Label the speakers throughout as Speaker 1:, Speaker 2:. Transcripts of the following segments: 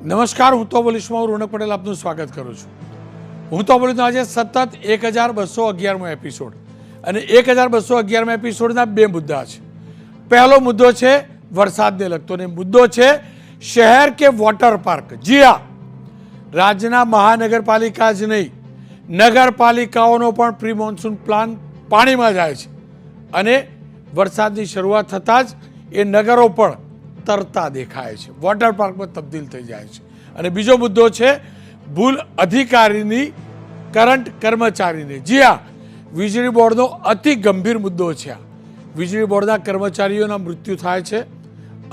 Speaker 1: નમસ્કાર, હું તો બોલીશમાં હું રોનક પટેલ આપનું સ્વાગત કરું છું. હું તો બોલીશનો આજે સતત 1211મો એપિસોડ અને 1211મા એપિસોડના બે મુદ્દા છે. પહેલો મુદ્દો છે વરસાદને લગતો ને મુદ્દો છે શહેર કે વોટર પાર્ક. જી હા, રાજ્યના મહાનગરપાલિકા જ નહીં, નગરપાલિકાઓનો પણ પ્રી મોન્સૂન પ્લાન પાણીમાં જાય છે અને વરસાદની શરૂઆત થતાં જ એ નગરો પણ તરતા દેખાય છે, વોટર પાર્કમાં તબદીલ થઈ જાય છે. અને બીજો મુદ્દો છે ભૂલ અધિકારીની કરંટ કર્મચારીને. જી હા, વીજળી બોર્ડનો અતિ ગંભીર મુદ્દો છે. આ વીજળી બોર્ડના કર્મચારીઓના મૃત્યુ થાય છે,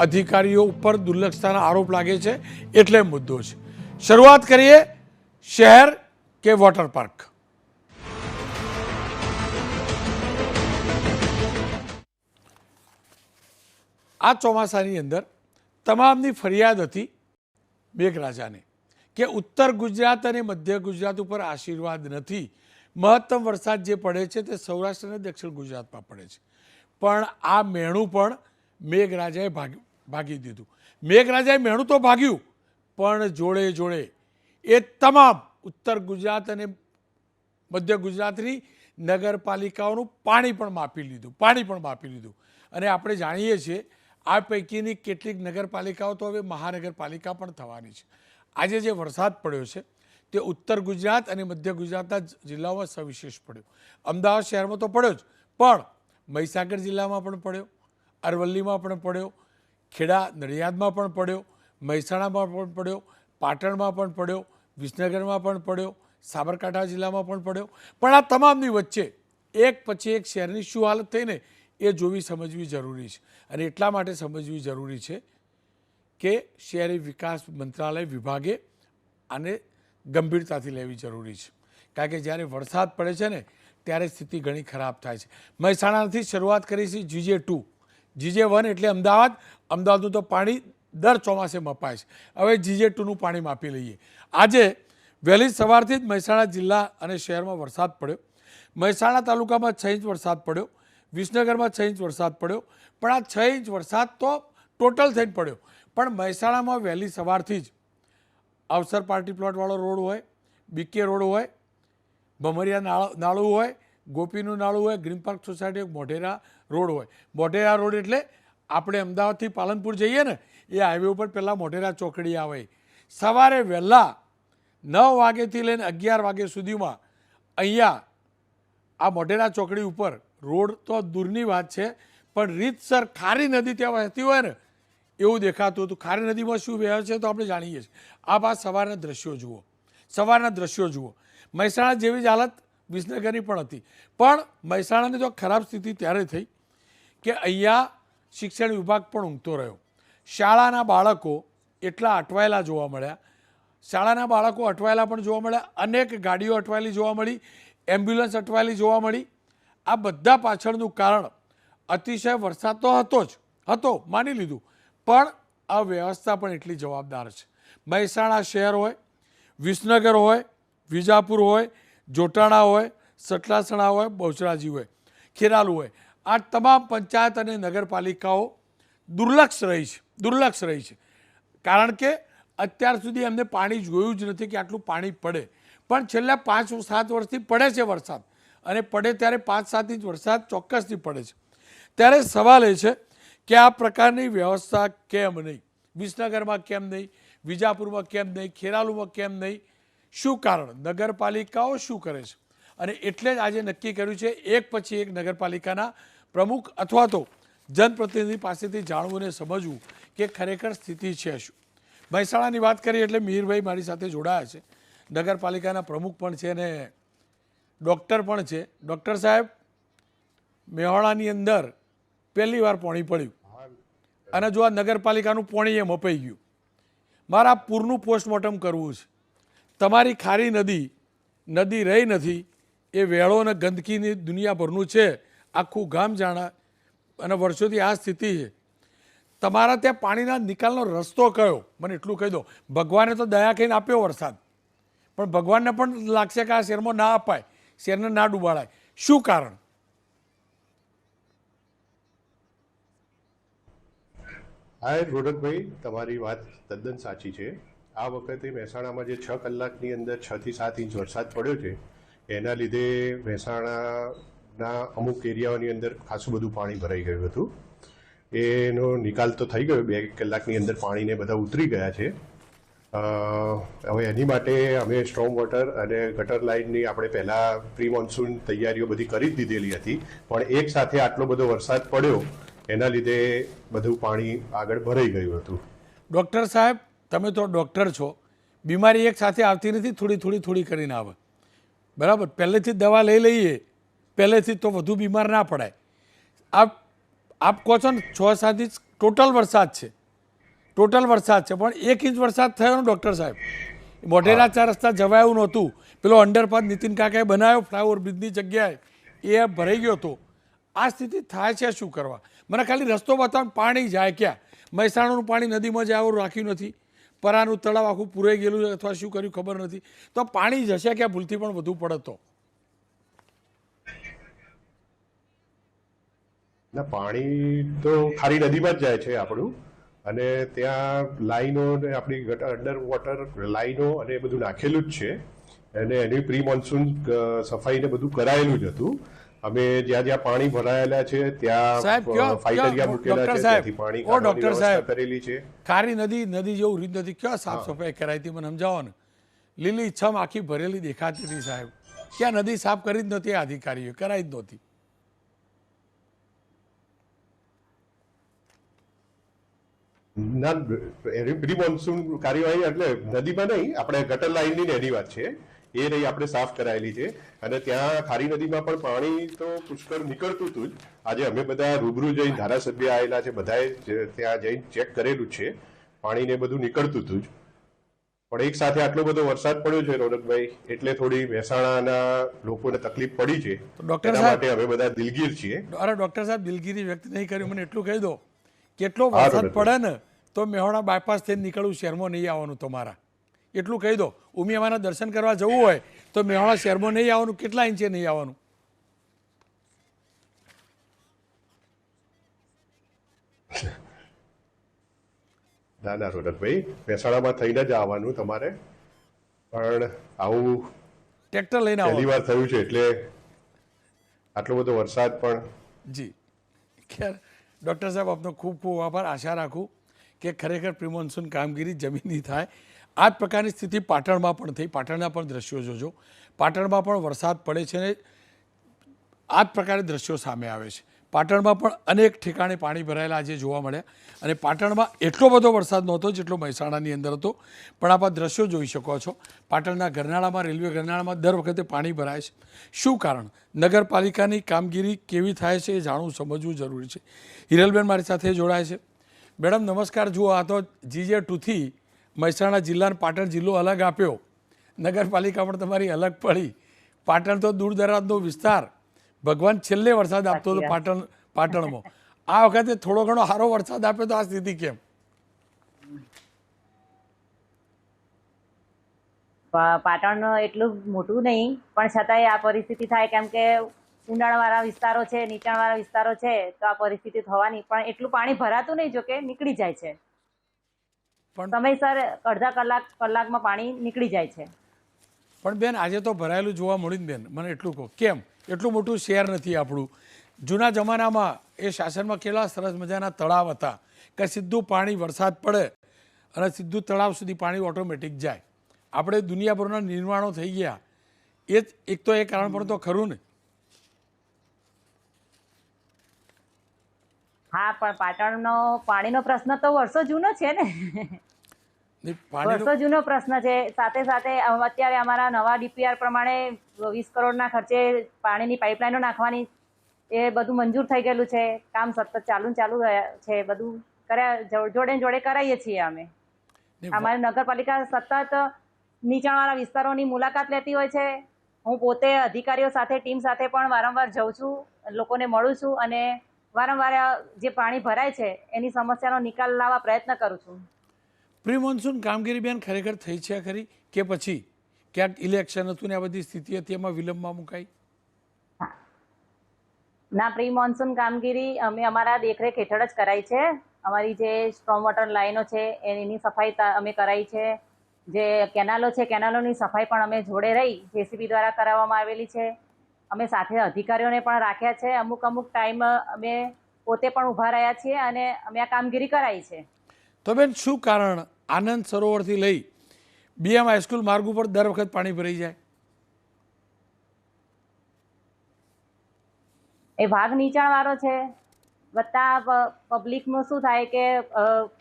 Speaker 1: અધિકારીઓ ઉપર દુર્લક્ષતાના આરોપ લાગે છે, એટલે મુદ્દો છે. શરૂઆત કરીએ શહેર કે વોટર પાર્ક. આ ચોમાસાની અંદર તમામની ફરિયાદ હતી મેઘરાજાને કે ઉત્તર ગુજરાત અને મધ્ય ગુજરાત ઉપર આશીર્વાદ નથી. મહત્તમ વરસાદ જે પડે છે તે સૌરાષ્ટ્ર અને દક્ષિણ ગુજરાતમાં પડે છે, પણ આ મેણું પણ મેઘરાજાએ ભાગી દીધું. મેઘરાજાએ મેણું તો ભાગ્યું, પણ જોડે જોડે એ તમામ ઉત્તર ગુજરાત અને મધ્ય ગુજરાતની નગરપાલિકાઓનું પાણી પણ માપી લીધું. અને આપણે જાણીએ છીએ આ પૈકીની કેટલીક નગરપાલિકાઓ તો હવે મહાનગરપાલિકા પણ થવાની છે. આજે જે વરસાદ પડ્યો છે તે ઉત્તર ગુજરાત અને મધ્ય ગુજરાતના જિલ્લાઓમાં સવિશેષ પડ્યો. અમદાવાદ શહેરમાં તો પડ્યો જ, પણ મહીસાગર જિલ્લામાં પણ પડ્યો, અરવલ્લીમાં પણ પડ્યો, ખેડા નડિયાદમાં પણ પડ્યો, મહેસાણામાં પણ પડ્યો, પાટણમાં પણ પડ્યો, વિસનગરમાં પણ પડ્યો, સાબરકાંઠા જિલ્લામાં પણ પડ્યો. પણ આ તમામની વચ્ચે એક પછી એક શહેરની શું હાલત થઈને એ જોવી સમજવી જરૂરી છે. અને એટલા માટે સમજવી જરૂરી છે કે શહેરી વિકાસ મંત્રાલય વિભાગે આને ગંભીરતાથી લેવી જરૂરી છે. કારણ કે જ્યારે વરસાદ પડે છે ને ત્યારે સ્થિતિ ઘણી ખરાબ થાય છે. મહેસાણાથી શરૂઆત કરી છે GJ2. GJ1 એટલે અમદાવાદનું તો પાણી દર ચોમાસે મપાય છે. હવે GJ2નું પાણી માપી લઈએ. આજે વહેલી સવારથી જ મહેસાણા જિલ્લા અને શહેરમાં વરસાદ પડ્યો. મહેસાણા તાલુકામાં 6 ઇંચ વરસાદ પડ્યો, વિસનગરમાં 6 ઇંચ વરસાદ પડ્યો. પણ આ 6 ઇંચ વરસાદ તો ટોટલ થઈને પડ્યો, પણ મહેસાણામાં વહેલી સવારથી જ અવસર પાર્ટી પ્લોટવાળો રોડ હોય, BK રોડ હોય, ભમરિયા નાળું હોય, ગોપીનું નાળું હોય, green park society, Modhera road હોય. મોઢેરા રોડ એટલે આપણે અમદાવાદથી પાલનપુર જઈએ ને એ હાઈવે ઉપર પહેલાં મોઢેરા ચોકડી આવે. સવારે વહેલા 9 વાગ્યાથી લઈને 11 વાગ્યા સુધીમાં અહીંયા આ મોઢેરા ચોકડી ઉપર રોડ તો દૂરની વાત છે, પણ રીતસર ખારી નદી ત્યાં વહેતી હોય ને એવું દેખાતું હતું. ખારી નદીમાં શું વહે છે તો આપણે જાણીએ છીએ. આ બાદ સવારના દ્રશ્યો જુઓ. મહેસાણા જેવી જ હાલત વિસનગરની પણ હતી, પણ મહેસાણાની તો ખરાબ સ્થિતિ ત્યારે થઈ કે અહીંયા શિક્ષણ વિભાગ પણ ઊંઘતો રહ્યો. શાળાના બાળકો એટલા અટવાયેલા જોવા મળ્યા, અનેક ગાડીઓ અટવાયેલી જોવા મળી, એમ્બ્યુલન્સ અટવાયેલી જોવા મળી. આ બધા પાછળનું કારણ અતિશય વરસાદ તો હતો માની લીધું, પણ અવ્યવસ્થા પણ એટલી જવાબદાર છે. મહેસાણા શહેર હોય, વિસનગર હોય, વિજાપુર હોય, જોટાણા હોય, સટલાસણા હોય, બહુચરાજી હોય, ખેરાલુ હોય, આ તમામ પંચાયત અને નગરપાલિકાઓ દુર્લક્ષ રહી છે. કારણ કે અત્યાર સુધી એમને પાણી જોયું જ નથી કે આટલું પાણી પડે. પણ છેલ્લા 5-7 વર્ષથી પડે છે વરસાદ, અને પડે ત્યારે 5-7 ઇંચ વરસાદ ચોક્કસથી પડે છે. ત્યારે સવાલ એ છે કે આ પ્રકારની વ્યવસ્થા કેમ નહીં? વિસનગરમાં કેમ નહીં? વિજાપુરમાં કેમ નહીં? ખેરાલુમાં કેમ નહીં? શું કારણ? નગરપાલિકાઓ શું કરે છે? અને એટલે જ આજે નક્કી કર્યું છે એક પછી એક નગરપાલિકાના પ્રમુખ અથવા તો જનપ્રતિનિધિ પાસેથી જાણવું અને સમજવું કે ખરેખર સ્થિતિ છે શું. મહેસાણાની વાત કરીએ એટલે મિહિરભાઈ મારી સાથે જોડાયા છે, નગરપાલિકાના પ્રમુખ પણ છે અને ડૉક્ટર પણ છે. ડૉક્ટર સાહેબ, મેહોણાની અંદર પહેલી વાર પાણી પડ્યું અને જો આ નગરપાલિકાનું પાણી એ મપાઈ ગયું. મારા પૂરનું પોસ્ટમોર્ટમ કરવું છે. તમારી ખારી નદી રહી નથી, એ વેળો અને ગંદકીની દુનિયાભરનું છે, આખું ગામ જાણે, અને વર્ષોથી આ સ્થિતિ છે. તમારા ત્યાં પાણીના નિકાલનો રસ્તો કયો? મને એટલું કહી દો. ભગવાને તો દયા કહીને આપ્યો વરસાદ, પણ ભગવાનને પણ લાગશે કે આ શહેરમાં ના અપાય, શહેરને ના ડૂબાડાય. શું કારણ?
Speaker 2: હાય રોનકભાઈ, તમારી વાત તદ્દન સાચી છે. આ વખતે મહેસાણામાં જે 6 કલાકની અંદર 6 થી 7 ઇંચ વરસાદ પડ્યો છે એના લીધે મહેસાણાના અમુક એરિયાઓની અંદર ખાસું બધું પાણી ભરાઈ ગયું હતું. એનો નિકાલ તો થઈ ગયો, 2 કલાકની અંદર પાણીને બધા ઉતરી ગયા છે. હવે એની માટે અમે સ્ટ્રોમ વોટર અને ગટર લાઇનની આપણે પહેલાં પ્રી મોન્સૂન તૈયારીઓ બધી કરી જ દીધેલી હતી, પણ એક સાથે આટલો બધો વરસાદ પડ્યો એના લીધે બધું પાણી આગળ ભરાઈ ગયું હતું.
Speaker 1: ડૉક્ટર સાહેબ, તમે તો ડૉક્ટર છો, બીમારી એક સાથે આવતી નથી, થોડી કરીને આવે, બરાબર? પહેલેથી દવા લઈ લઈએ, પહેલેથી તો વધુ બીમાર ના પડાય. આપ કહો છો ને 6-7 ઇંચ ટોટલ વરસાદ છે, પણ 1 ઇંચ વરસાદ થયો ને ડૉક્ટર સાહેબ, મોઢેરા 4 રસ્તા જવાયું નહોતું, પેલો અંડરપાસ નીતિન કાકાએ બનાવ્યો ફ્લાયઓવર બ્રિજની જગ્યાએ, એ ભરાઈ ગયો હતો. આ સ્થિતિ થાય છે, શું કરવા? મને ખાલી રસ્તો બતાવો, પાણી જાય ક્યાં? મહેસાણાનું પાણી નદીમાં જાય એવું રાખ્યું નથી, પરાનું તળાવ આખું પૂરાઈ ગયેલું અથવા શું કર્યું ખબર નથી, તો પાણી જશે ક્યાં ભૂલથી પણ વધુ પડે તો?
Speaker 2: ના, પાણી તો ખારી નદીમાં જ જાય છે આપણું, અને ત્યાં લાઈનો ને આપણી અંડર વોટર લાઈનો અને એ બધું નાખેલું જ છે, અને એની પ્રી મોન્સૂન સફાઈને બધું કરાયેલું જ હતું. અમે જ્યાં જ્યાં પાણી ભરાયેલા છે ત્યાં ફાઈટરિયા મૂકેલા છે, ત્યાંથી પાણી કાઢવાની વ્યવસ્થા કરેલી છે.
Speaker 1: ખારી નદી જેવું રીત નથી, ક્યાં સાફ સફાઈ કરાઈ હતી મને સમજાવો ને? લીલી છમ આખી ભરેલી દેખાતી હતી સાહેબ, ક્યાં નદી સાફ કરી જ નહોતી, આ અધિકારીઓ કરાઈ જ નહોતી.
Speaker 2: ના, એની પ્રી મોન્સૂન કાર્યવાહી એટલે નદીમાં નહીં, આપણે ગટર લાઈનની એની વાત છે, એ રહી આપણે સાફ કરાયેલી છે. અને ત્યાં ખારી નદીમાં પણ પાણી તો પુષ્કળ નીકળતું હતું જ. આજે અમે બધા રૂબરૂ જઈને ધારાસભ્ય આવેલા છે, બધાએ ત્યાં જઈને ચેક કરેલું છે, પાણીને બધું નીકળતું હતું જ. પણ એક સાથે આટલો બધો વરસાદ પડ્યો છે રોનકભાઈ, એટલે થોડી મહેસાણાના લોકોને તકલીફ પડી છે. એના માટે અમે બધા દિલગીર છીએ.
Speaker 1: અરે ડૉક્ટર સાહેબ, દિલગીરી વ્યક્ત નહીં કરી, મને એટલું કહી દો, કેટલો વરસાદ પડે ને તો મેહોણા બાયપાસ થઈને નીકળવું, શહેરમાં નહીં આવવાનું તમારા, એટલું કહી દો. ઉમિયામાના દર્શન કરવા જવું હોય તો મેહોણા શહેરમાં નહીં આવવાનું, કેટલા ઇંચે નહીં આવવાનું?
Speaker 2: ના ના રોનકભાઈ, મહેસાણામાં થઈને જ આવવાનું તમારે, પણ આવું
Speaker 1: ટ્રેક્ટર લઈને
Speaker 2: પહેલી વાર થયું છે એટલે આટલો બધો વરસાદ પણ.
Speaker 1: જી ખેર ડૉક્ટર સાહેબ, આપનો ખૂબ ખૂબ આભાર. આશા રાખું કે ખરેખર પ્રિમોન્સૂન કામગીરી જમીનની થાય. આ જ પ્રકારની સ્થિતિ પાટણમાં પણ થઈ. પાટણના પણ દ્રશ્યો જોજો, પાટણમાં પણ વરસાદ પડે છે ને આ જ પ્રકારે દ્રશ્યો સામે આવે છે. પાટણમાં પણ અનેક ઠેકાણે પાણી ભરાયેલા આજે જોવા મળ્યા, અને પાટણમાં એટલો બધો વરસાદ નહોતો જેટલો મહેસાણાની અંદર હતો, પણ આપ આ દ્રશ્યો જોઈ શકો છો. પાટણના ગરનાળામાં, રેલવે ગરનાળામાં દર વખતે પાણી ભરાય છે. શું કારણ? નગરપાલિકાની કામગીરી કેવી થાય છે એ જાણવું, સમજવું જરૂરી છે. હિરલબેન મારી સાથે જોડાય છે. મેડમ નમસ્કાર. જુઓ, આ તો GJ2થી મહેસાણા જિલ્લાને પાટણ જિલ્લો અલગ આપ્યો, નગરપાલિકા પણ તમારી અલગ પડી. પાટણ તો દૂર દરાજનો વિસ્તાર, ભગવાન છેલ્લે વરસાદ આપતો હતો પાટણમાં. આ વખતે થોડો ઘણો સારો વરસાદ આપ્યો તો આ સ્થિતિ કેમ?
Speaker 3: પાટણ એટલું મોટું નહીં, પણ છતાંય આ પરિસ્થિતિ થાય, કેમ કે ઊંડાણવાળા વિસ્તારો છે, નીચાણવાળા વિસ્તારો છે, તો આ પરિસ્થિતિ થવાની. પણ એટલું પાણી ભરાતું નહીં, જોકે નીકળી જાય છે સમયસર, અડધા કલાકમાં પાણી નીકળી જાય છે.
Speaker 1: પણ બેન, આજે તો ભરાયેલું જોવા મળ્યું ને બેન, મને એટલું કહો, કેમ? એટલું મોટું શહેર નથી આપણું. જૂના જમાનામાં એ શાસનમાં કેટલા સરસ મજાના તળાવ હતા કે સીધું પાણી વરસાદ પડે અને સીધું તળાવ સુધી પાણી ઓટોમેટિક જાય. આપણે દુનિયાભરના નિર્માણો થઈ ગયા, એ જ એક તો એ કારણ પણ તો ખરું ને.
Speaker 3: હા, પણ પાટણનો પાણીનો પ્રશ્ન તો વર્ષો જૂનો છે ને, વર્ષો જૂનો પ્રશ્ન છે. સાથે સાથે અત્યારે અમારા નવા DPR પ્રમાણે 20 કરોડના ખર્ચે પાણીની પાઇપલાઇનો નાખવાની, એ બધું મંજૂર થઈ ગયેલું છે. કામ સતત ચાલુ છે, બધું જોડે કરાવીએ છીએ અમે. અમારી નગરપાલિકા સતત નીચાણવાળા વિસ્તારોની મુલાકાત લેતી હોય છે. હું પોતે અધિકારીઓ સાથે, ટીમ સાથે પણ વારંવાર જઉં છું, લોકોને મળું છું, અને વારંવાર જે પાણી ભરાય છે એની સમસ્યાનો નિકાલ લાવવા પ્રયત્ન કરું છું.
Speaker 1: પ્રી મોન્સૂન કામગીરી બેન ખરેખર થઈ છે ખરી, કે પછી ક્યાંક ઇલેક્શન હતું ને આ બધી સ્થિતિ હતી એમાં વિલંબમાં મુકાઈ?
Speaker 3: ના, પ્રી મોન્સૂન કામગીરી અમે અમારા દેખરેખ હેઠળ જ કરાઈ છે. અમારી જે સ્ટ્રોમ વોટર લાઈનો છે એની સફાઈ અમે કરાઈ છે. જે કેનાલો છે કેનાલોની સફાઈ પણ અમે જોડે રહી જેસીબી દ્વારા કરાવવામાં આવેલી છે. અમે સાથે અધિકારીઓને પણ રાખ્યા છે. અમુક ટાઈમ અમે પોતે પણ ઊભા રહ્યા છીએ અને અમે આ કામગીરી કરાઈ છે.
Speaker 1: તો બેન, શું કારણ આનંદ સરોવરથી લઈ બીએમ હાઈસ્કૂલ માર્ગ ઉપર દર વખત પાણી ભરાઈ જાય?
Speaker 3: એ ભાગ નીચાણવાળો છે, વત્તા પબ્લિકનું શું થાય કે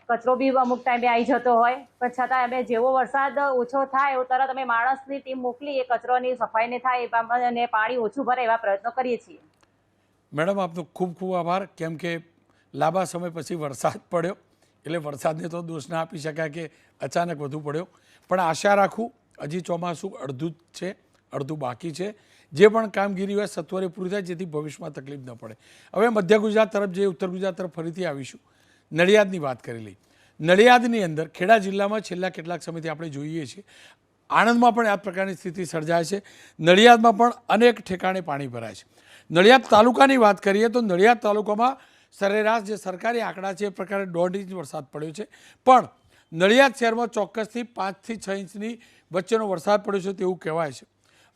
Speaker 3: કચરો બી અમુક ટાઈમે આવી જતો હોય, પણ છતાં અમે જેવો વરસાદ ઓછો થાય એવો તરત અમે માણસની ટીમ મોકલી એ કચરોની સફાઈને થાય અને પાણી ઓછું ભરે એવા પ્રયત્નો કરીએ છીએ.
Speaker 1: મેડમ, આપનો ખૂબ ખૂબ આભાર. કેમ કે લાંબા સમય પછી વરસાદ પડ્યો એટલે વરસાદને તો દોષ ના આપી શકાય કે અચાનક વધુ પડ્યો, પણ આશા રાખું હજી ચોમાસું અડધું જ છે, અડધું બાકી છે. જે પણ કામગીરી હોય સત્વરે પૂરી થાય જેથી ભવિષ્યમાં તકલીફ ન પડે. હવે મધ્ય ગુજરાત તરફ જઈએ, ઉત્તર ગુજરાત તરફ ફરીથી આવીશું. નડિયાદની વાત કરી લઈ. નડિયાદની અંદર ખેડા જિલ્લામાં છેલ્લા કેટલાક સમયથી આપણે જોઈએ છીએ, આણંદમાં પણ આ પ્રકારની સ્થિતિ સર્જાય છે, નડિયાદમાં પણ અનેક ઠેકાણે પાણી ભરાય છે. નડિયાદ તાલુકાની વાત કરીએ તો નડિયાદ તાલુકામાં સરેરાશ જે સરકારી આંકડા છે એ પ્રકારે 1.5 ઇંચ વરસાદ પડ્યો છે, પણ નડિયાદ શહેરમાં ચોક્કસથી 5 થી 6 ઇંચની વચ્ચેનો વરસાદ પડ્યો છે તેવું કહેવાય છે.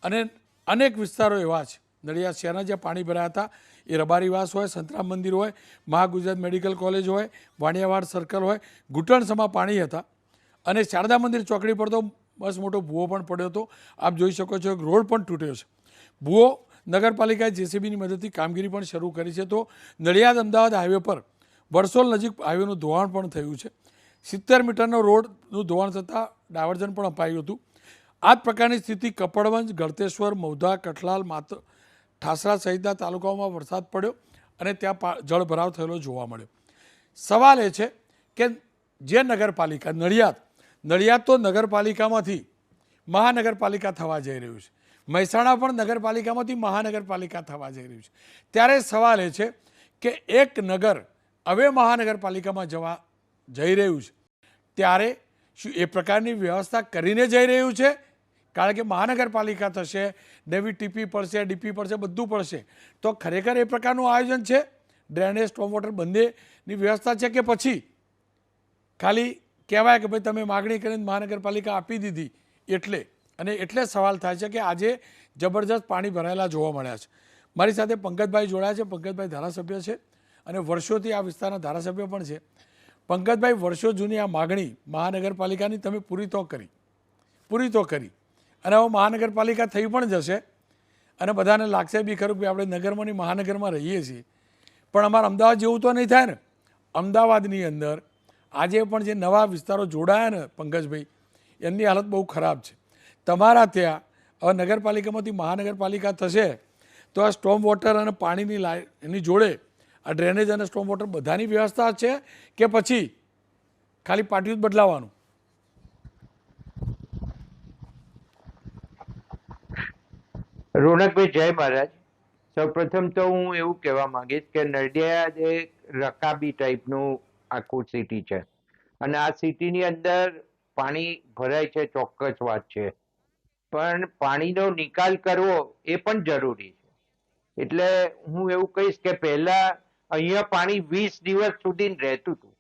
Speaker 1: અને અનેક વિસ્તારો એવા છે નડિયાદ શહેરના જ્યાં પાણી ભરાયા હતા, એ રબારીવાસ હોય, સંતરામ મંદિર હોય, મહાગુજરાત મેડિકલ કોલેજ હોય, વાણિયાવાડ સર્કલ હોય, ઘૂંટણસમાં પાણી હતા. અને શારદા મંદિર ચોકડી પર તો બસ મોટો ભૂવો પણ પડ્યો હતો. આપ જોઈ શકો છો, એક રોડ પણ તૂટ્યો છે. ભૂવો નગરપાલિકાએ જેસીબીની મદદથી કામગીરી પણ શરૂ કરી છે. તો નડિયાદ અમદાવાદ હાઈવે પર વરસોલ નજીક હાઈવેનું ધોવાણ પણ થયું છે. 70 મીટરનો રોડનું ધોવાણ થતાં ડાયવર્ઝન પણ અપાયું હતું. આ જ પ્રકારની સ્થિતિ કપડવંજ, ગળતેશ્વર, મૌધા, કઠલાલ, ઠાસરા સહિતના તાલુકાઓમાં વરસાદ પડ્યો અને ત્યાં જળભરાવ થયેલો જોવા મળ્યો. સવાલ એ છે કે જે નગરપાલિકા નડિયાદ તો નગરપાલિકામાંથી મહાનગરપાલિકા થવા જઈ રહ્યું છે, મહેસાણા પણ નગરપાલિકામાંથી મહાનગરપાલિકા થવા જઈ રહ્યું છે. ત્યારે સવાલ એ છે કે એક નગર હવે મહાનગરપાલિકામાં જઈ રહ્યું છે, ત્યારે શું એ પ્રકારની વ્યવસ્થા કરીને જઈ રહ્યું છે? કારણ કે મહાનગરપાલિકા થશે, નવી ટીપી પડશે, ડીપી પડશે, બધું પડશે, તો ખરેખર એ પ્રકારનું આયોજન છે? ડ્રેનેજ, સ્ટોમ વોટર બંનેની વ્યવસ્થા છે કે પછી ખાલી કહેવાય કે ભાઈ તમે માગણી કરીને મહાનગરપાલિકા આપી દીધી એટલે સવાલ થાય છે કે આજે જબરજસ્ત પાણી ભરાયેલા જોવા મળ્યા છે. મારી સાથે પંકજભાઈ જોડાયા છે. પંકજભાઈ ધારાસભ્ય છે અને વર્ષોથી આ વિસ્તારના ધારાસભ્ય પણ છે. પંકજભાઈ, વર્ષો જૂની આ માગણી મહાનગરપાલિકાની તમે પૂરી તો કરી અને હવે મહાનગરપાલિકા થઈ પણ જશે અને બધાને લાગશે બી ખરું કે આપણે નગરમાં મહાનગરમાં રહીએ છીએ, પણ અમારા અમદાવાદ જેવું તો નહીં થાય ને. અમદાવાદની અંદર આજે પણ જે નવા વિસ્તારો જોડાયા ને પંકજભાઈ, એમની હાલત બહુ ખરાબ છે. તમારા ત્યાં હવે નગરપાલિકામાંથી મહાનગરપાલિકા થશે તો આ સ્ટોમ વોટર અને પાણીની એની જોડે આ ડ્રેનેજ અને સ્ટોમ વોટર બધાની વ્યવસ્થા છે કે પછી ખાલી પાટિયું જ બદલાવાનું?
Speaker 4: રોનકભાઈ, જય મહારાજ. સૌપ્રથમ તો હું એવું કહેવા માંગીશ કે નડિયાદ એક રકાબી ટાઈપનું આખું સિટી છે અને આ સિટીની અંદર પાણી ભરાય છે, ચોક્કસ વાત છે, પણ પાણીનો નિકાલ કરવો એ પણ જરૂરી છે. એટલે હું એવું કહીશ કે પહેલા અહીંયા પાણી 20 દિવસ સુધી રહેતું હતું.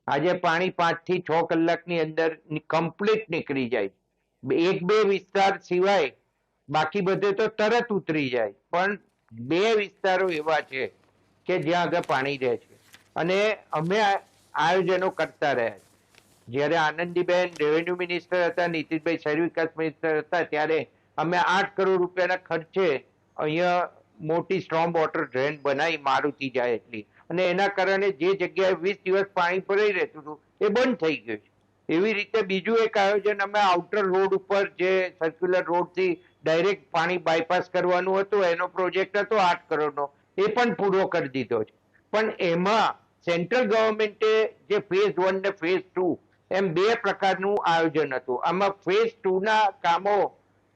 Speaker 4: આજે પાણી 5 થી 6 કલાકની અંદર કમ્પ્લીટ નીકળી જાય. 1-2 વિસ્તાર સિવાય બાકી બધે તો તરત ઉતરી જાય, પણ 2 વિસ્તારો એવા છે કે જ્યાં આગળ પાણી રહે છે અને અમે આયોજનો કરતા રહ્યા. જ્યારે આનંદીબેન રેવન્યુ મિનિસ્ટર હતા, નીતિનભાઈ શહેરી વિકાસ મિનિસ્ટર હતા, ત્યારે અમે 8 કરોડ રૂપિયાના ખર્ચે અહીંયા મોટી સ્ટ્રોમ વોટર ડ્રેન બનાવી, મારુતિ જાય એટલી, અને એના કારણે જે જગ્યાએ 20 દિવસ પાણી ભરાઈ રહેતું હતું એ બંધ થઈ ગયું છે. એવી રીતે બીજું એક આયોજન અમે આઉટર રોડ ઉપર જે સર્ક્યુલર રોડથી ડાયરેક્ટ પાણી બાયપાસ કરવાનું હતું, એનો પ્રોજેક્ટ હતો 8 કરોડનો, એ પણ પૂરો કરી દીધો છે. પણ એમાં સેન્ટ્રલ ગવર્મેન્ટે જે ફેઝ 1 ને ફેઝ 2 એમ 2 પ્રકારનું આયોજન હતું. આમાં ફેઝ 2 ના કામો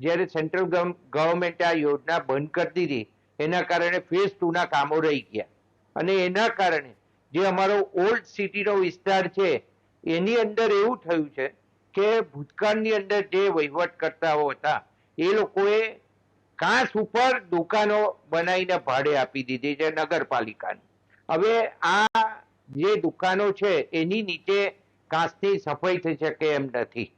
Speaker 4: જ્યારે સેન્ટ્રલ ગવર્મેન્ટે આ યોજના બંધ કરી દીધી, એના કારણે ફેઝ 2 ના કામો રહી ગયા અને એના કારણે જે અમારો ઓલ્ડ સિટીનો વિસ્તાર છે એની અંદર એવું થયું છે કે ભૂતકાળની અંદર જે વહીવટકર્તાઓ હતા એ લોકોએ કાંસ ઉપર દુકાનો બનાવીને ભાડે આપી દીધી છે નગરપાલિકાને. હવે આ જે દુકાનો છે એની નીચે કાંસની સફાઈ થઈ શકે એમ નથી.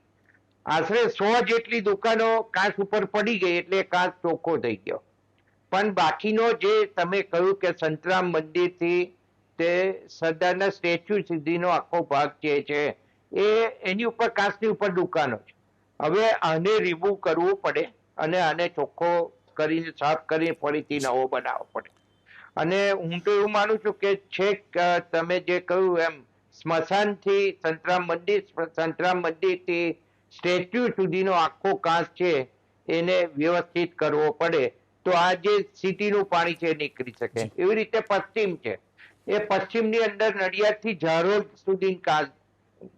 Speaker 4: આશરે 100 જેટલી દુકાનો કાચ ઉપર પડી ગઈ એટલે કાચ ચોખ્ખો થઈ ગયો. પણ બાકીનો જે તમે કહ્યું કે સંતરામ મંદિરથી તે સરદારના સ્ટેચ્યુ સુધીનો આખો ભાગ જે છે એની ઉપર કાચની ઉપર દુકાનો છે. હવે આને રિમૂવ કરવું પડે અને આને ચોખ્ખો કરીને સાફ કરીને ફરીથી નવો બનાવવો પડે. અને હું તો એવું માનું છું કે છેક તમે જે કહ્યું એમ સ્મશાનથી સંતરામ મંદિરથી સ્ટેચ્યુ સુધીનો આખો કાચ છે એને વ્યવસ્થિત કરવો પડે તો આ જે સિટીનું પાણી છે નીકળી શકે. એવી રીતે પશ્ચિમ છે, એ પશ્ચિમની અંદર નડિયાદથી ઝારોદ સુધી કાચ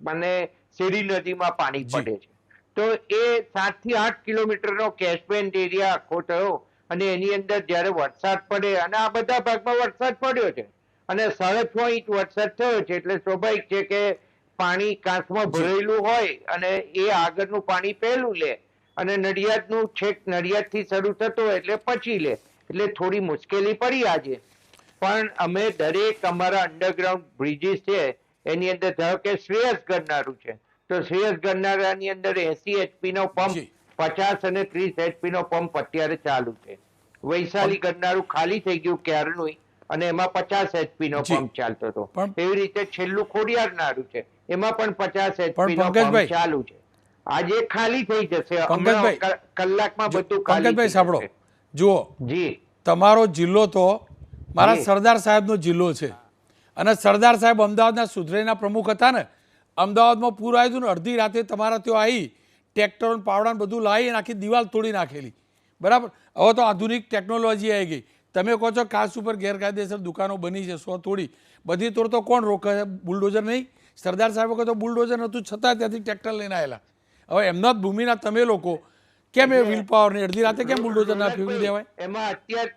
Speaker 4: મને શેરી નદીમાં પાણી પડે છે. તો એ 7 થી 8 કિલોમીટરનો કેચમેન્ટ એરિયા આખો થયો અને એની અંદર જ્યારે વરસાદ પડે અને આ બધા ભાગમાં વરસાદ પડ્યો છે અને 6.5 ઇંચ વરસાદ થયો છે એટલે સ્વાભાવિક છે કે પાણી કાંસમાં ભરેલું હોય અને એ આગળનું પાણી પહેલું લે અને નડિયાદનું છેક નડિયાદથી શરૂ થતો એટલે પછી લે એટલે થોડી મુશ્કેલી પડી આજે. પણ અમે દરેક અમારા અંડરગ્રાઉન્ડ બ્રિજીસ છે એની અંદર ધારો કે શ્રેયસ ગરનારું છે તો શ્રેયસ ગરનારાની અંદર 80 HP નો પંપ 50 અને 30 HP નો પંપ અત્યારે ચાલુ છે. વૈશાલી ગરનારું ખાલી થઈ ગયું ક્યારનું અને એમાં 50 HP નો પંપ ચાલતો હતો. એવી રીતે છેલ્લું ખોડિયાર નારું છે એમાં પણ 50 HP નો પંપ ચાલુ છે. આજે ખાલી થઈ જશે કલાકમાં બધું ખાલી.
Speaker 1: પંકજભાઈ સાંભળો, જુઓ
Speaker 4: જી,
Speaker 1: તમારો જિલ્લો તો મારા સરદાર સાહેબનો જિલ્લો છે અને સરદાર સાહેબ અમદાવાદના સુધરેના પ્રમુખ હતા ને. અમદાવાદમાં પૂર આવ્યું હતું ને અડધી રાતે તમારા ત્યાં આવી ટ્રેક્ટર પાવડા બધું લાવી આખી દિવાલ તોડી નાખેલી. બરાબર, હવે તો આધુનિક ટેકનોલોજી આવી ગઈ. તમે કહો છો કાચ ઉપર ગેરકાયદેસર દુકાનો બની છે 100 તોડી, બધી તોડ તો કોણ રોકે છે? બુલડોઝર નહીં? સરદાર સાહેબ વખત તો બુલડોઝર નહોતું છતાં ત્યાંથી ટ્રેક્ટર લઈને આવેલા. હવે એમના જ ભૂમિના તમે લોકો કેમ એ વ્હીલ પાવર ને અડધી રાતે કેમ બુલડોઝર ના ફેરવી દેવાય?
Speaker 4: એમાં અત્યાર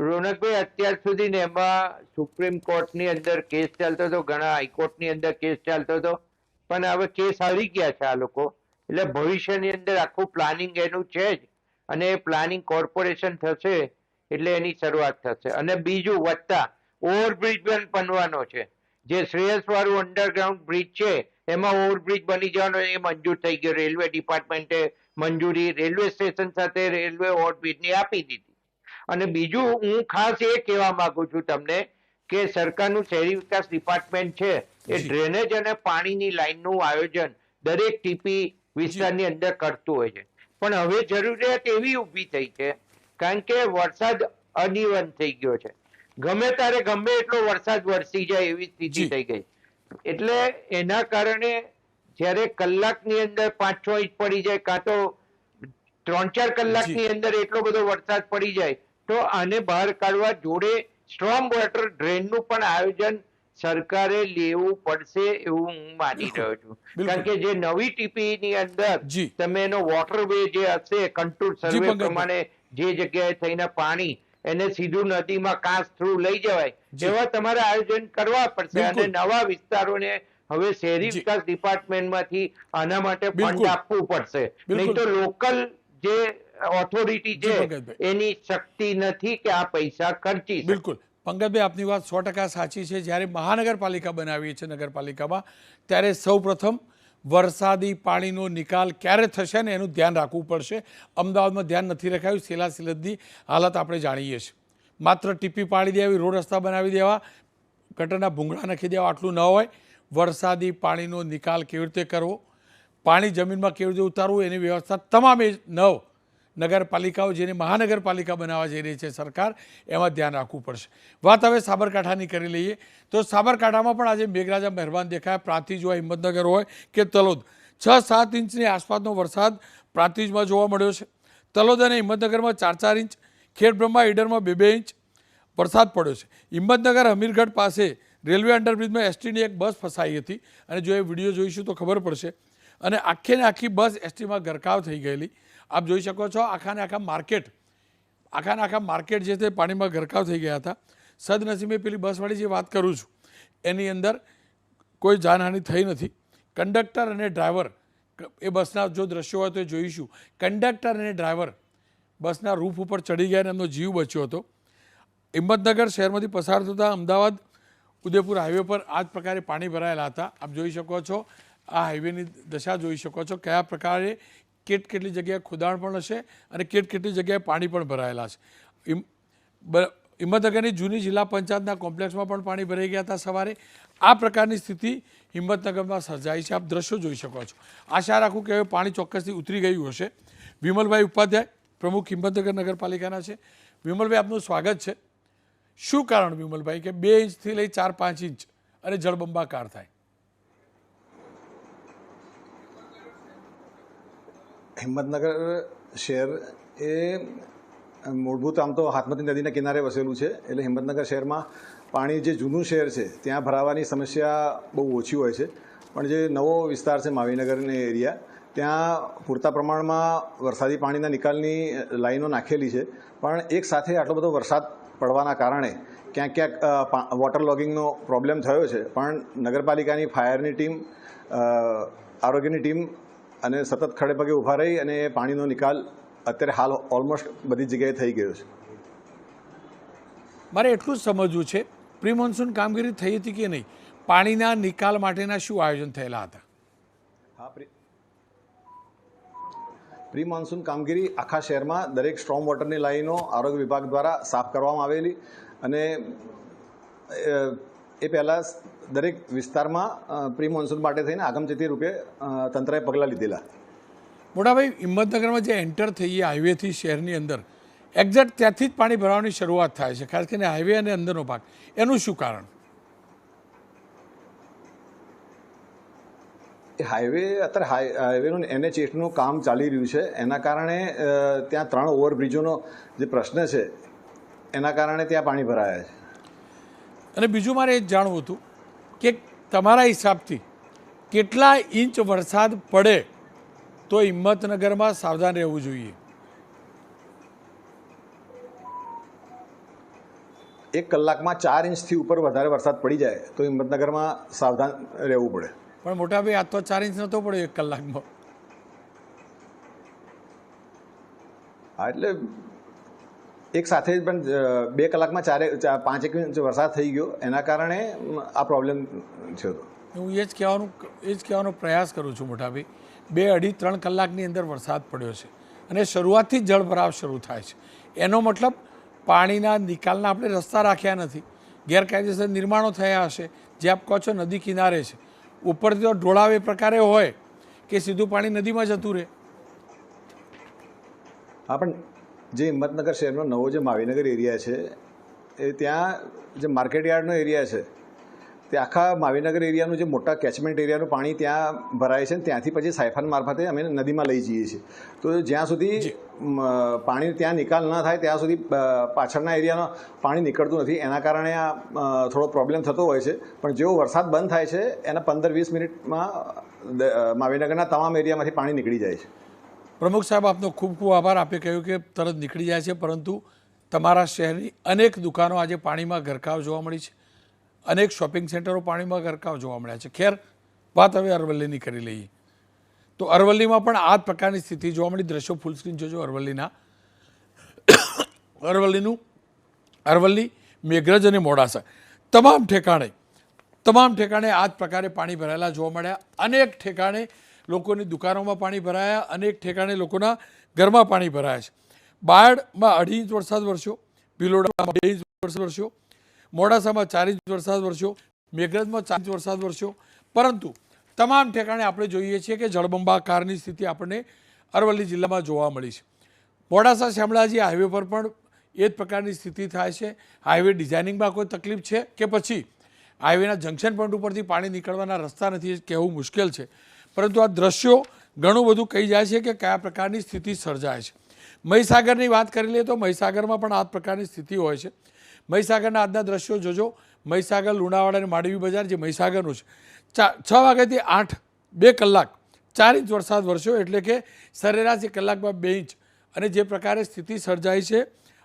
Speaker 4: રોનકભાઈ અત્યાર સુધી એમાં સુપ્રીમ કોર્ટની અંદર કેસ ચાલતો હતો, ઘણા હાઈકોર્ટની અંદર કેસ ચાલતો હતો, પણ હવે કેસ હારી ગયા છે આ લોકો. એટલે ભવિષ્યની અંદર આખું પ્લાનિંગ એનું છે જ અને એ પ્લાનિંગ કોર્પોરેશન થશે એટલે એની શરૂઆત થશે. અને બીજું વધતા ઓવરબ્રિજ પણ બનવાનો છે. જે શ્રેયસ વાળું અંડરગ્રાઉન્ડ બ્રિજ છે એમાં ઓવરબ્રિજ બની જવાનો એ મંજૂર થઈ ગયો. રેલવે ડિપાર્ટમેન્ટે મંજૂરી રેલવે સ્ટેશન સાથે રેલવે ઓવરબ્રિજની આપી દીધી. અને બીજું હું ખાસ એ કહેવા માંગુ છું તમને કે સરકારનું શહેરી વિકાસ ડિપાર્ટમેન્ટ છે એ ડ્રેનેજ અને પાણીની લાઈનનું આયોજન દરેક ટીપી વિસ્તારની અંદર કરતું હોય છે. પણ હવે જરૂરિયાત એવી ઊભી થઈ છે કારણ કે વરસાદ અનિવન થઈ ગયો છે. ગમે ત્યારે ગમે એટલો વરસાદ વરસી જાય એવી સ્થિતિ થઈ ગઈ. એટલે એના કારણે જ્યારે કલાકની અંદર 5-6 ઇંચ પડી જાય કાં તો 3-4 કલાકની અંદર એટલો બધો વરસાદ પડી જાય તો આને બહાર કાઢવા જોડે સ્ટ્રોમ વોટર ડ્રેનનું પણ આયોજન સરકારે લેવું પડશે એવું હું માની રહ્યો છું. કારણ કે જે નવી ટીપી ની અંદર તમે એનો વોટરવે જે હશે કન્ટુર સર્વે પ્રમાણે જે જગ્યાએ થઈને પાણી એને સીધું નદીમાં કાંસ થ્રુ લઈ જવાય એવા તમારે આયોજન કરવા પડશે. અને નવા વિસ્તારોને હવે શહેરી વિકાસ ડિપાર્ટમેન્ટમાંથી આના માટે ફંડ આપવું પડશે. નહીં તો લોકલ જે ઓથોરિટી છે એની શક્તિ નથી કે આ પૈસા ખર્ચી.
Speaker 1: બિલકુલ પંકજભાઈ, આપની વાત 100% સાચી છે. જ્યારે મહાનગરપાલિકા બનાવી છે નગરપાલિકામાં ત્યારે સૌપ્રથમ વરસાદી પાણીનો નિકાલ ક્યારે થશે ને એનું ધ્યાન રાખવું પડશે. અમદાવાદમાં ધ્યાન નથી રખાયું. સિલાસિલતની હાલત આપણે જાણીએ છીએ. માત્ર ટીપી પાડી દેવી, રોડ રસ્તા બનાવી દેવા, ગટરના ભૂંગળા નાખી દેવા આટલું ન હોય. વરસાદી પાણીનો નિકાલ કેવી રીતે કરવો, પાણી જમીનમાં કેવી રીતે ઉતારવું એની વ્યવસ્થા તમામે 9 નગરપાલિકાઓ જેને મહાનગરપાલિકા બનાવવા જઈ રહી છે સરકાર એમાં ધ્યાન રાખવું પડશે. વાત હવે સાબરકાંઠાની કરી લઈએ તો સાબરકાંઠામાં પણ આજે મેઘરાજા મહેરબાન દેખાય. પ્રાંતિજ હોય, હિંમતનગર હોય કે તલોદ 6-7 ઇંચની આસપાસનો વરસાદ પ્રાંતિજમાં જોવા મળ્યો છે. તલોદ અને હિંમતનગરમાં 4-4 ઇંચ, ખેડબ્રહ્મા ઈડરમાં 2-2 ઇંચ વરસાદ પડ્યો છે. હિંમતનગર હમીરગઢ પાસે રેલવે અંડરબ્રિજમાં એસટીની એક બસ ફસાઈ હતી અને જો એ વિડીયો જોઈશું તો ખબર પડશે. અને આખે ને આખી બસ એસટીમાં ગરકાવ થઈ ગયેલી આપ જોઈ શકો છો. આખાને આખા માર્કેટ જે તે પાણીમાં ગરકાવ થઈ ગયા હતા. સદનસીબે પેલી બસવાળી જે વાત કરું છું એની અંદર કોઈ જાનહાનિ થઈ નથી. કંડક્ટર અને ડ્રાઈવર એ બસના જો દ્રશ્યો હોય તો એ જોઈશું. કંડક્ટર અને ડ્રાઈવર બસના રૂફ ઉપર ચડી ગયા અને એમનો જીવ બચ્યો હતો. હિંમતનગર શહેરમાંથી પસાર થતા અમદાવાદ ઉદયપુર હાઈવે પર આ જ પ્રકારે પાણી ભરાયેલા હતા. આપ જોઈ શકો છો, આ હાઈવેની દશા જોઈ શકો છો, કયા પ્રકારે કેટલી જગ્યાએ ખોદાણ પણ હશે અને કેટલી જગ્યાએ પાણી પણ ભરાયેલા છે. હિંમતનગરની જૂની જિલ્લા પંચાયતના કોમ્પ્લેક્સમાં પણ પાણી ભરાઈ ગયા હતા સવારે. આ પ્રકારની સ્થિતિ હિંમતનગરમાં સર્જાઈ છે. આપ દ્રશ્યો જોઈ શકો છો. આશા રાખું કે હવે પાણી ચોક્કસથી ઉતરી ગયું હશે. વિમલભાઈ ઉપાધ્યાય, પ્રમુખ હિંમતનગર નગરપાલિકાના છે. વિમલભાઈ, આપનું સ્વાગત છે. શું કારણ વિમલભાઈ કે 2 ઇંચથી લઈ 4-5 ઇંચ અને જળબંબાકાર થાય?
Speaker 5: હિંમતનગર શહેર એ મૂળભૂત આમ તો હાથમતી નદીના કિનારે વસેલું છે, એટલે હિંમતનગર શહેરમાં પાણી જે જૂનું શહેર છે ત્યાં ભરાવાની સમસ્યા બહુ ઓછી હોય છે. પણ જે નવો વિસ્તાર છે માવીનગરની એરિયા, ત્યાં પૂરતા પ્રમાણમાં વરસાદી પાણીના નિકાલની લાઈનો નાખેલી છે, પણ એક સાથે આટલો બધો વરસાદ પડવાના કારણે ક્યાંક વોટર લોગિંગનો પ્રોબ્લેમ થયો છે. પણ નગરપાલિકાની ફાયરની ટીમ, આરોગ્યની ટીમ અને સતત ખડે પગે ઊભા રહી અને પાણીનો નિકાલ અત્યારે હાલ ઓલમોસ્ટ બધી જગ્યાએ થઈ ગયો છે.
Speaker 1: મારે એટલું જ સમજવું છે, પ્રી મોન્સૂન કામગીરી થઈ હતી કે નહીં? પાણીના નિકાલ માટેના શું આયોજન થયેલા હતા?
Speaker 5: હા, પ્રી મોન્સૂન કામગીરી આખા શહેરમાં દરેક સ્ટ્રોમ વોટરની લાઈનો આરોગ્ય વિભાગ દ્વારા સાફ કરવામાં આવેલી અને એ પહેલાં દરેક વિસ્તારમાં પ્રી મોન્સૂન માટે થઈને આગમચેતી રૂપે તંત્રએ પગલાં લીધેલા.
Speaker 1: મોટાભાઈ, હિંમતનગરમાં જે એન્ટર થઈએ હાઈવેથી શહેરની અંદર, એક્ઝેક્ટ ત્યાંથી જ પાણી ભરાવાની શરૂઆત થાય છે, ખાસ કરીને હાઈવે અને અંદરનો ભાગ. એનું શું કારણ?
Speaker 5: એ હાઈવે અત્યારે હાઈવેનું NH8નું કામ ચાલી રહ્યું છે, એના કારણે ત્યાં 3 ઓવરબ્રિજોનો જે પ્રશ્ન છે એના કારણે ત્યાં પાણી ભરાયા છે.
Speaker 1: અને બીજું મારે એ જ જાણવું હતું કે તમારા હિસાબથી કેટલા ઇંચ વરસાદ પડે તો હિંમતનગરમાં સાવધાન રહેવું જોઈએ?
Speaker 5: 1 કલાકમાં 4 ઇંચથી ઉપર વધારે વરસાદ પડી જાય તો હિંમતનગરમાં સાવધાન રહેવું પડે.
Speaker 1: પણ મોટાભાઈ, આ તો 4 ઇંચ નહોતો પડ્યો 1 કલાકમાં.
Speaker 5: હા, એટલે એક સાથે જ પણ 2 કલાકમાં 5 ઇંચ વરસાદ થઈ ગયો, એના કારણે આ પ્રોબ્લેમ થયો હતો.
Speaker 1: હું એ જ કહેવાનો પ્રયાસ કરું છું મોટાભાઈ. 2-2.5-3 કલાકની અંદર વરસાદ પડ્યો છે અને શરૂઆતથી જ જળભરાવ શરૂ થાય છે. એનો મતલબ પાણીના નિકાલના આપણે રસ્તા રાખ્યા નથી, ગેરકાયદેસર નિર્માણો થયા હશે. જે આપ કહો છો નદી કિનારે છે, ઉપરથી તો ઢોળાવ એ પ્રકારે હોય કે સીધું પાણી નદીમાં જતું રહે.
Speaker 5: હા, પણ જે હિંમતનગર શહેરનો નવો જે માવીનગર એરિયા છે એ ત્યાં જે માર્કેટ યાર્ડનો એરિયા છે તે આખા માવીનગર એરિયાનું જે મોટા કેચમેન્ટ એરિયાનું પાણી ત્યાં ભરાય છે, ત્યાંથી પછી સાયફન મારફતે અમે નદીમાં લઈ જઈએ છીએ. તો જ્યાં સુધી પાણી ત્યાં નિકાલ ન થાય ત્યાં સુધી પાછળના એરિયાનો પાણી નીકળતું નથી. એના કારણે આ થોડો પ્રોબ્લેમ થતો હોય છે. પણ જેવો વરસાદ બંધ થાય છે એના 15-20 મિનિટમાં માવીનગરના તમામ એરિયામાંથી પાણી નીકળી જાય છે.
Speaker 1: પ્રમુખ સાહેબ, આપનો ખૂબ ખૂબ આભાર. આપે કહ્યું કે તરત નીકળી જાય છે, પરંતુ તમારા શહેરની અનેક દુકાનો આજે પાણીમાં ગરકાવ જોવા મળી છે, અનેક શોપિંગ સેન્ટરો પાણીમાં ગરકાવ જોવા મળ્યા છે. ખેર, વાત હવે અરવલ્લીની કરી લઈએ તો અરવલ્લીમાં પણ આ જ પ્રકારની સ્થિતિ જોવા મળી. દ્રશ્યો ફૂલ સ્ક્રીન જોજો અરવલ્લીના. અરવલ્લી, મેઘરજ અને મોડાસા તમામ ઠેકાણે આ જ પ્રકારે પાણી ભરાયેલા જોવા મળ્યા. અનેક ઠેકાણે લોકોની દુકાનોમાં પાણી ભરાયા, અનેક ઠેકાણે લોકોના ઘરમાં પાણી ભરાયા છે. બાયડમાં 2.5 ઇંચ વરસાદ વરસ્યો, ભિલોડામાં 2 ઇંચ વરસાદ વરસ્યો, મોડાસામાં 4 ઇંચ વરસાદ વરસ્યો, મેઘરજમાં 4 ઇંચ વરસાદ વરસ્યો. પરંતુ તમામ ઠેકાણે આપણે જોઈએ છીએ કે જળબંબાકારની સ્થિતિ આપણને અરવલ્લી જિલ્લામાં જોવા મળી છે. મોડાસા શામળાજી હાઈવે પર પણ એ જ પ્રકારની સ્થિતિ થાય છે. હાઈવે ડિઝાઇનિંગમાં કોઈ તકલીફ છે કે પછી હાઈવેના જંકશન પોઈન્ટ ઉપરથી પાણી નીકળવાના રસ્તા નથી, કહેવું મુશ્કેલ છે. પરંતુ આ દ્રશ્યો ઘણું બધું કહી જાય છે કે કયા પ્રકારની સ્થિતિ સર્જાય છે. મહીસાગરની વાત કરી લઈએ તો મહીસાગરમાં પણ આ પ્રકારની સ્થિતિ હોય છે. મહીસાગરના આજના દ્રશ્યો જોજો. મહીસાગર, લુણાવાડા અને માંડવી બજાર જે મહીસાગરનું છે, 6 વાગ્યાથી 8, 2 કલાક 4 ઇંચ વરસાદ વરસ્યો, એટલે કે સરેરાશ 1 કલાકમાં 2 ઇંચ. અને જે પ્રકારે સ્થિતિ સર્જાઈ છે,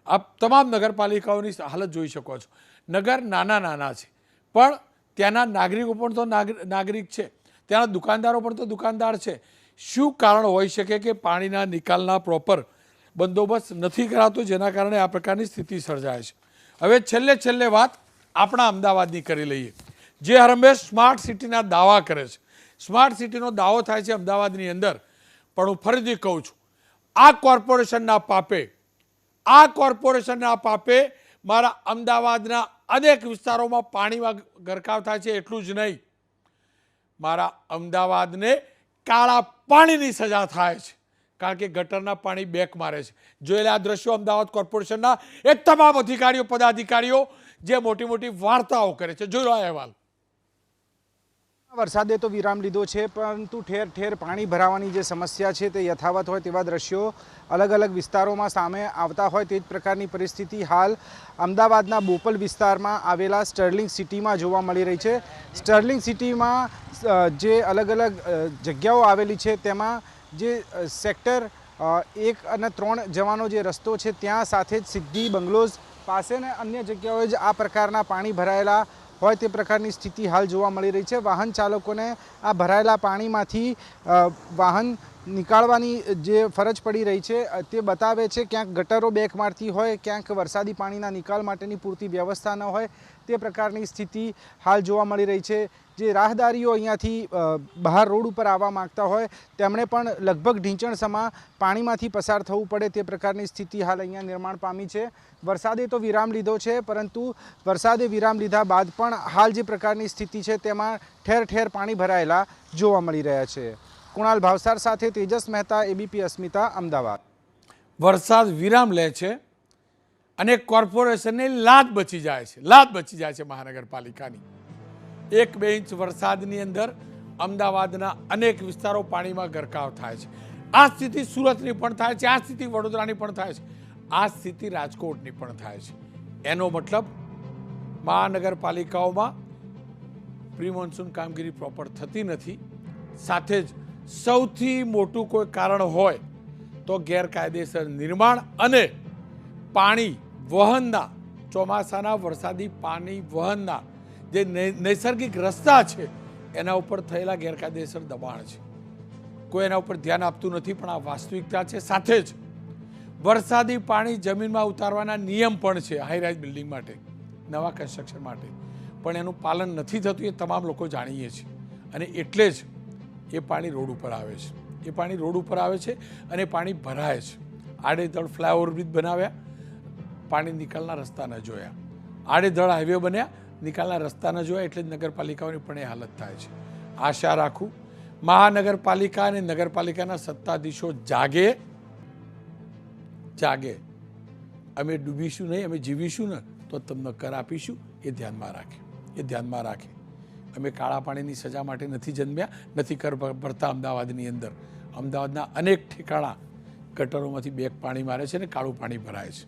Speaker 1: આપ તમામ નગરપાલિકાઓની હાલત જોઈ શકો છો. નગર નાના છે, પણ ત્યાંના નાગરિકો પણ તો નાગરિક છે, ત્યાંના દુકાનદારો પણ તો દુકાનદાર છે. શું કારણ હોઈ શકે કે પાણીના નિકાલના પ્રોપર બંદોબસ્ત નથી કરાતો, જેના કારણે આ પ્રકારની સ્થિતિ સર્જાય છે? હવે છેલ્લે વાત આપણા અમદાવાદની કરી લઈએ. જે હરમેશ સ્માર્ટ સિટીના દાવા કરે છે, સ્માર્ટ સિટીનો દાવો થાય છે અમદાવાદની અંદર, પણ હું ફરીથી કહું છું, આ કોર્પોરેશનના પાપે મારા અમદાવાદના અનેક વિસ્તારોમાં પાણીમાં ગરકાવ થાય છે. એટલું જ નહીં, મારા અમદાવાદને કાળા પાણીની સજા થાય છે, કારણ કે ગટરના પાણી બેક મારે છે. જોયેલા આ દ્રશ્યો અમદાવાદ કોર્પોરેશનના એ તમામ અધિકારીઓ પદાધિકારીઓ જે મોટી મોટી વાર્તાઓ કરે છે, જોઈ લો અહેવાલ.
Speaker 6: વરસાદે તો વિરામ લીધો છે, પરંતુ ઠેર ઠેર પાણી ભરાવાની જે સમસ્યા છે તે યથાવત હોય તેવા દ્રશ્યો અલગ અલગ વિસ્તારોમાં સામે આવતા હોય તે જ પ્રકારની પરિસ્થિતિ હાલ અમદાવાદના બોપલ વિસ્તારમાં આવેલા સ્ટર્લિંગ સિટીમાં જોવા મળી રહી છે. સ્ટર્લિંગ સિટીમાં જે અલગ અલગ જગ્યાઓ આવેલી છે તેમાં જે સેક્ટર 1 અને 3 જવાનો જે રસ્તો છે ત્યાં સાથે જ સિદ્ધિ બંગલોઝ પાસે ને અન્ય જગ્યાઓએ જ આ પ્રકારના પાણી ભરાયેલા હોય તે પ્રકારની સ્થિતિ હાલ જોવા મળી રહી છે. વાહન ચાલકોને આ ભરાયેલા પાણીમાંથી વાહન નીકાળવાની જે ફરજ પડી રહી છે તે બતાવે છે. ક્યાંક ગટરો બેક મારતી હોય, ક્યાંક વરસાદી પાણીના નિકાલ માટેની પૂરતી વ્યવસ્થા ન હોય તે પ્રકારની સ્થિતિ હાલ જોવા મળી રહી છે. જે રાહદારીઓ અહીંયાથી બહાર રોડ ઉપર આવવા માગતા હોય તેમણે પણ લગભગ ઢીંચણ સમા પાણીમાંથી પસાર થવું પડે તે પ્રકારની સ્થિતિ હાલ અહીંયા નિર્માણ પામી છે. વરસાદે તો વિરામ લીધો છે, પરંતુ વરસાદે વિરામ લીધા બાદ પણ હાલ જે પ્રકારની સ્થિતિ છે તેમાં ઠેર ઠેર પાણી ભરાયેલા જોવા મળી રહ્યા છે. કુણાલ ભાવસાર સાથે તેજસ મહેતા, એબીપી અસ્મિતા, અમદાવાદ.
Speaker 1: વરસાદ વિરામ લે છે અને કોર્પોરેશનને લાત બચી જાય છે મહાનગરપાલિકાની. 1-2 ઇંચ વરસાદની અંદર અમદાવાદના અનેક વિસ્તારો પાણીમાં ગરકાવ થાય છે. આ સ્થિતિ સુરતની પણ થાય છે, આ સ્થિતિ વડોદરાની પણ થાય છે, આ સ્થિતિ રાજકોટની પણ થાય છે. એનો મતલબ મહાનગરપાલિકાઓમાં પ્રી મોન્સૂન કામગીરી પ્રોપર થતી નથી. સાથે જ સૌથી મોટું કોઈ કારણ હોય તો ગેરકાયદેસર નિર્માણ અને પાણી વહનના, ચોમાસાના વરસાદી પાણી વહનના જે નૈસર્ગિક રસ્તા છે એના ઉપર થયેલા ગેરકાયદેસર દબાણ છે. કોઈ એના ઉપર ધ્યાન આપતું નથી, પણ આ વાસ્તવિકતા છે. સાથે જ વરસાદી પાણી જમીનમાં ઉતારવાના નિયમ પણ છે હાઈરાઇઝ બિલ્ડિંગ માટે, નવા કન્સ્ટ્રક્શન માટે, પણ એનું પાલન નથી થતું. એ તમામ લોકો જાણીએ છીએ અને એટલે જ એ પાણી રોડ ઉપર આવે છે. અને પાણી ભરાય છે. આડેધડ ફ્લાયઓવર બ્રિજ બનાવ્યા, પાણી નિકાલના રસ્તા ન જોયા. આડેધડ હાઈવે બન્યા, નિકાલના રસ્તા ન જોયા. એટલે જ નગરપાલિકાઓની પણ એ હાલત થાય છે. આશા રાખું મહાનગરપાલિકા અને નગરપાલિકાના સત્તાધીશો જાગે. અમે ડૂબીશું નહીં, અમે જીવીશું ને તો તમને કર આપીશું. એ ધ્યાનમાં રાખે. અમે કાળા પાણીની સજા માટે નથી જન્મ્યા, નથી કર ભરતા. અમદાવાદના અનેક ઠેકાણા ગટરોમાંથી બેક પાણી મારે છે અને કાળું પાણી ભરાય છે.